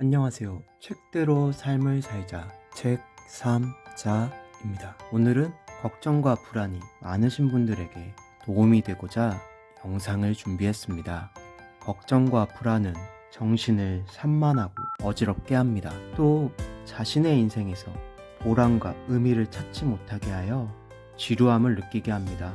안녕하세요. 책대로 삶을 살자 책 3자입니다. 오늘은 걱정과 불안이 많으신 분들에게 도움이 되고자 영상을 준비했습니다. 걱정과 불안은 정신을 산만하고 어지럽게 합니다. 또 자신의 인생에서 보람과 의미를 찾지 못하게 하여 지루함을 느끼게 합니다.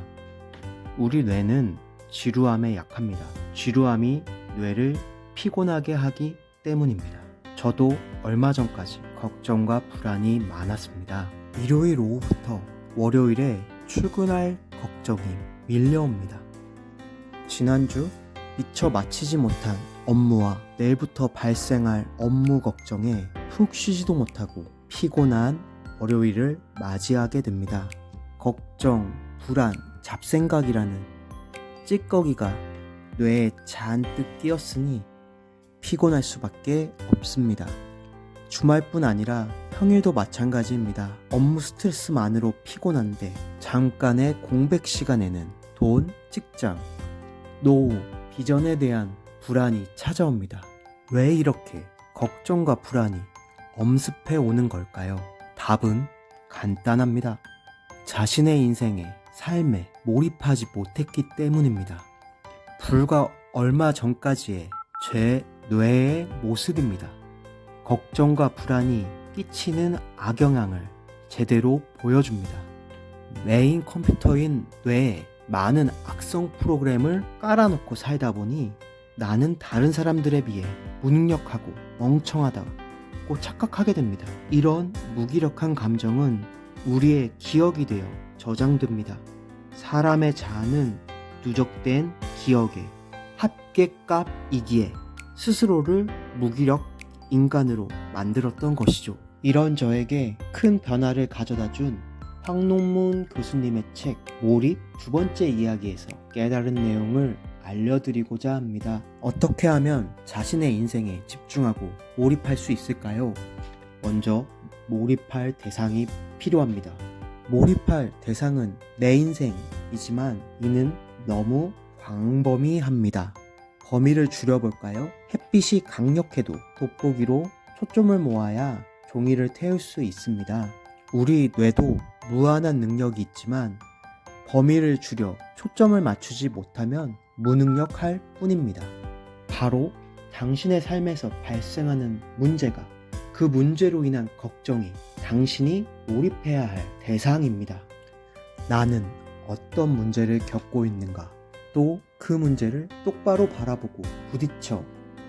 우리 뇌는 지루함에 약합니다. 지루함이 뇌를 피곤하게 하기 때문입니다. 저도 얼마 전까지 걱정과 불안이 많았습니다. 일요일 오후부터 월요일에 출근할 걱정이 밀려옵니다. 지난주 미처 마치지 못한 업무와 내일부터 발생할 업무 걱정에 푹 쉬지도 못하고 피곤한 월요일을 맞이하게 됩니다. 걱정, 불안, 잡생각이라는 찌꺼기가 뇌에 잔뜩 끼었으니 피곤할 수밖에 없습니다. 주말뿐 아니라 평일도 마찬가지입니다. 업무 스트레스만으로 피곤한데 잠깐의 공백 시간에는 돈, 직장, 노후, 비전에 대한 불안이 찾아옵니다. 왜 이렇게 걱정과 불안이 엄습해 오는 걸까요? 답은 간단합니다. 자신의 인생에, 삶에 몰입하지 못했기 때문입니다. 불과 얼마 전까지의 제 뇌의 모습입니다. 걱정과 불안이 끼치는 악영향을 제대로 보여줍니다. 메인 컴퓨터인 뇌에 많은 악성 프로그램을 깔아놓고 살다 보니 나는 다른 사람들에 비해 무능력하고 멍청하다고 착각하게 됩니다. 이런 무기력한 감정은 우리의 기억이 되어 저장됩니다. 사람의 자아는 누적된 기억의 합계값이기에 스스로를 무기력 인간으로 만들었던 것이죠. 이런 저에게 큰 변화를 가져다준 황농문 교수님의 책 몰입 두 번째 이야기에서 깨달은 내용을 알려드리고자 합니다. 어떻게 하면 자신의 인생에 집중하고 몰입할 수 있을까요? 먼저 몰입할 대상이 필요합니다. 몰입할 대상은 내 인생이지만 이는 너무 광범위합니다. 범위를 줄여볼까요? 햇빛이 강력해도 돋보기로 초점을 모아야 종이를 태울 수 있습니다. 우리 뇌도 무한한 능력이 있지만 범위를 줄여 초점을 맞추지 못하면 무능력할 뿐입니다. 바로 당신의 삶에서 발생하는 문제가 그 문제로 인한 걱정이 당신이 몰입해야 할 대상입니다. 나는 어떤 문제를 겪고 있는가? 또 그 문제를 똑바로 바라보고 부딪혀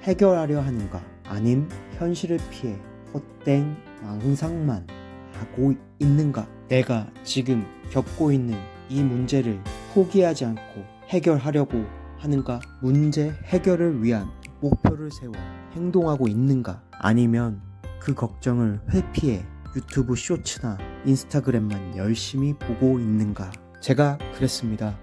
해결하려 하는가? 아님 현실을 피해 헛된 망상만 하고 있는가? 내가 지금 겪고 있는 이 문제를 포기하지 않고 해결하려고 하는가? 문제 해결을 위한 목표를 세워 행동하고 있는가? 아니면 그 걱정을 회피해 유튜브 쇼츠나 인스타그램만 열심히 보고 있는가? 제가 그랬습니다.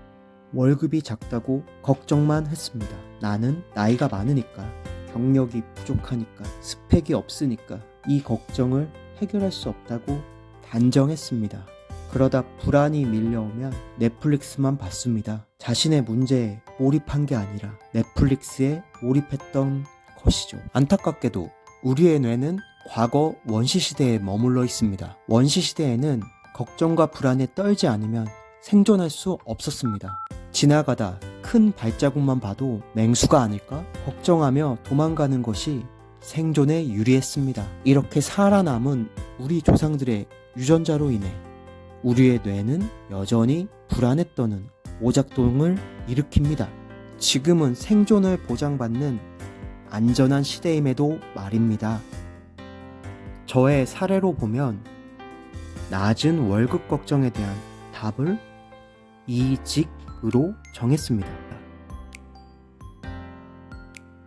월급이 작다고 걱정만 했습니다. 나는 나이가 많으니까, 경력이 부족하니까, 스펙이 없으니까 이 걱정을 해결할 수 없다고 단정했습니다. 그러다 불안이 밀려오면 넷플릭스만 봤습니다. 자신의 문제에 몰입한 게 아니라 넷플릭스에 몰입했던 것이죠. 안타깝게도 우리의 뇌는 과거 원시시대에 머물러 있습니다. 원시시대에는 걱정과 불안에 떨지 않으면 생존할 수 없었습니다. 지나가다 큰 발자국만 봐도 맹수가 아닐까? 걱정하며 도망가는 것이 생존에 유리했습니다. 이렇게 살아남은 우리 조상들의 유전자로 인해 우리의 뇌는 여전히 불안에 떠는 오작동을 일으킵니다. 지금은 생존을 보장받는 안전한 시대임에도 말입니다. 저의 사례로 보면 낮은 월급 걱정에 대한 답을 이직으로 정했습니다.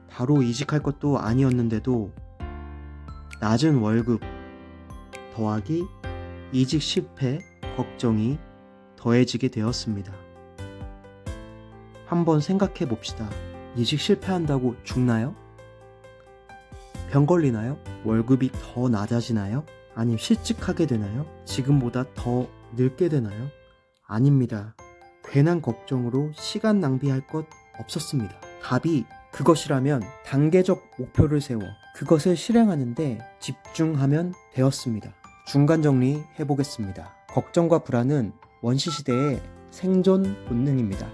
바로 이직할 것도 아니었는데도 낮은 월급 더하기 이직 실패 걱정이 더해지게 되었습니다. 한번 생각해 봅시다. 이직 실패한다고 죽나요? 병 걸리나요? 월급이 더 낮아지나요? 아니면 실직하게 되나요? 지금보다 더 늙게 되나요? 아닙니다. 괜한 걱정으로 시간 낭비할 것 없었습니다. 답이 그것이라면 단계적 목표를 세워 그것을 실행하는데 집중하면 되었습니다. 중간 정리해 보겠습니다. 걱정과 불안은 원시시대의 생존 본능입니다.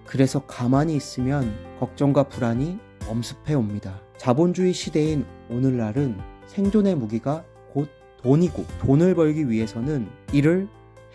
그래서 가만히 있으면 걱정과 불안이 엄습해 옵니다. 자본주의 시대인 오늘날은 생존의 무기가 곧 돈이고, 돈을 벌기 위해서는 일을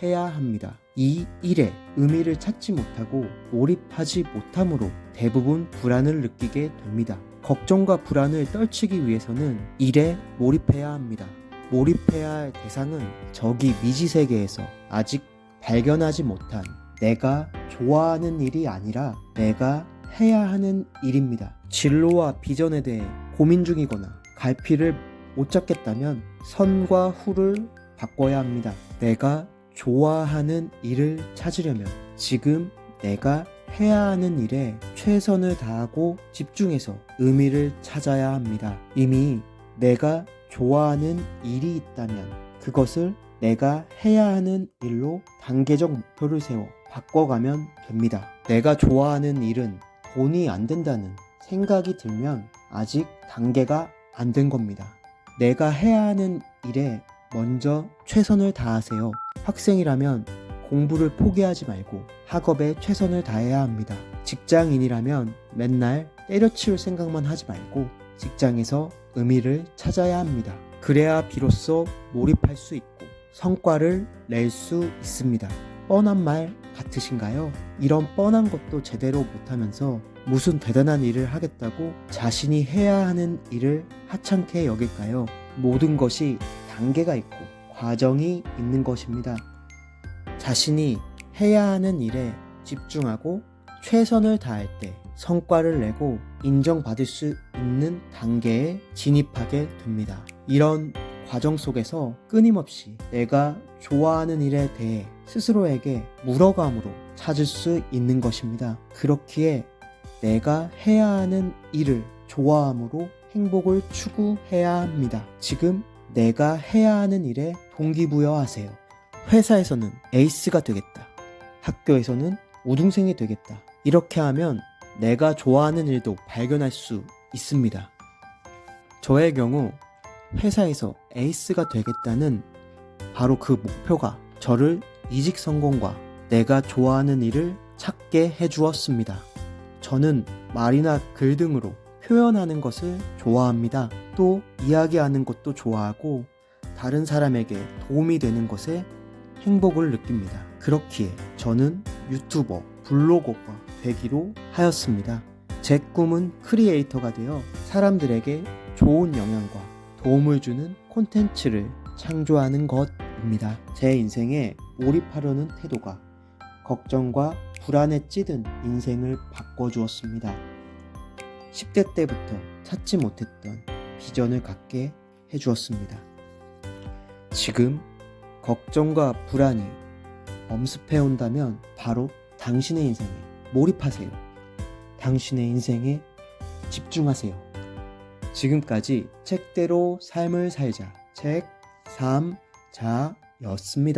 해야 합니다. 이 일에 의미를 찾지 못하고 몰입하지 못함으로 대부분 불안을 느끼게 됩니다. 걱정과 불안을 떨치기 위해서는 일에 몰입해야 합니다. 몰입해야 할 대상은 저기 미지세계에서 아직 발견하지 못한 내가 좋아하는 일이 아니라 내가 해야 하는 일입니다. 진로와 비전에 대해 고민 중이거나 갈피를 못 잡겠다면 선과 후를 바꿔야 합니다. 내가 좋아하는 일을 찾으려면 지금 내가 해야 하는 일에 최선을 다하고 집중해서 의미를 찾아야 합니다. 이미 내가 좋아하는 일이 있다면 그것을 내가 해야 하는 일로 단계적 목표를 세워 바꿔가면 됩니다. 내가 좋아하는 일은 돈이 안 된다는 생각이 들면 아직 단계가 안 된 겁니다. 내가 해야 하는 일에 먼저 최선을 다하세요. 학생이라면 공부를 포기하지 말고 학업에 최선을 다해야 합니다. 직장인이라면 맨날 때려치울 생각만 하지 말고 직장에서 의미를 찾아야 합니다. 그래야 비로소 몰입할 수 있고 성과를 낼 수 있습니다. 뻔한 말 같으신가요? 이런 뻔한 것도 제대로 못하면서 무슨 대단한 일을 하겠다고 자신이 해야 하는 일을 하찮게 여길까요? 모든 것이 단계가 있고 과정이 있는 것입니다. 자신이 해야 하는 일에 집중하고 최선을 다할 때 성과를 내고 인정받을 수 있는 단계에 진입하게 됩니다. 이런 과정 속에서 끊임없이 내가 좋아하는 일에 대해 스스로에게 물어감으로 찾을 수 있는 것입니다. 그렇기에 내가 해야 하는 일을 좋아함으로 행복을 추구해야 합니다. 지금 내가 해야 하는 일에 동기부여하세요. 회사에서는 에이스가 되겠다. 학교에서는 우등생이 되겠다. 이렇게 하면 내가 좋아하는 일도 발견할 수 있습니다. 저의 경우 회사에서 에이스가 되겠다는 바로 그 목표가 저를 이직 성공과 내가 좋아하는 일을 찾게 해주었습니다. 저는 말이나 글 등으로 표현하는 것을 좋아합니다. 또 이야기하는 것도 좋아하고 다른 사람에게 도움이 되는 것에 행복을 느낍니다. 그렇기에 저는 유튜버, 블로거가 되기로 하였습니다. 제 꿈은 크리에이터가 되어 사람들에게 좋은 영향과 도움을 주는 콘텐츠를 창조하는 것입니다. 제 인생에 몰입하려는 태도가 걱정과 불안에 찌든 인생을 바꿔주었습니다. 10대 때부터 찾지 못했던 비전을 갖게 해주었습니다. 지금 걱정과 불안이 엄습해온다면 바로 당신의 인생에 몰입하세요. 당신의 인생에 집중하세요. 지금까지 책대로 삶을 살자 책 3자였습니다.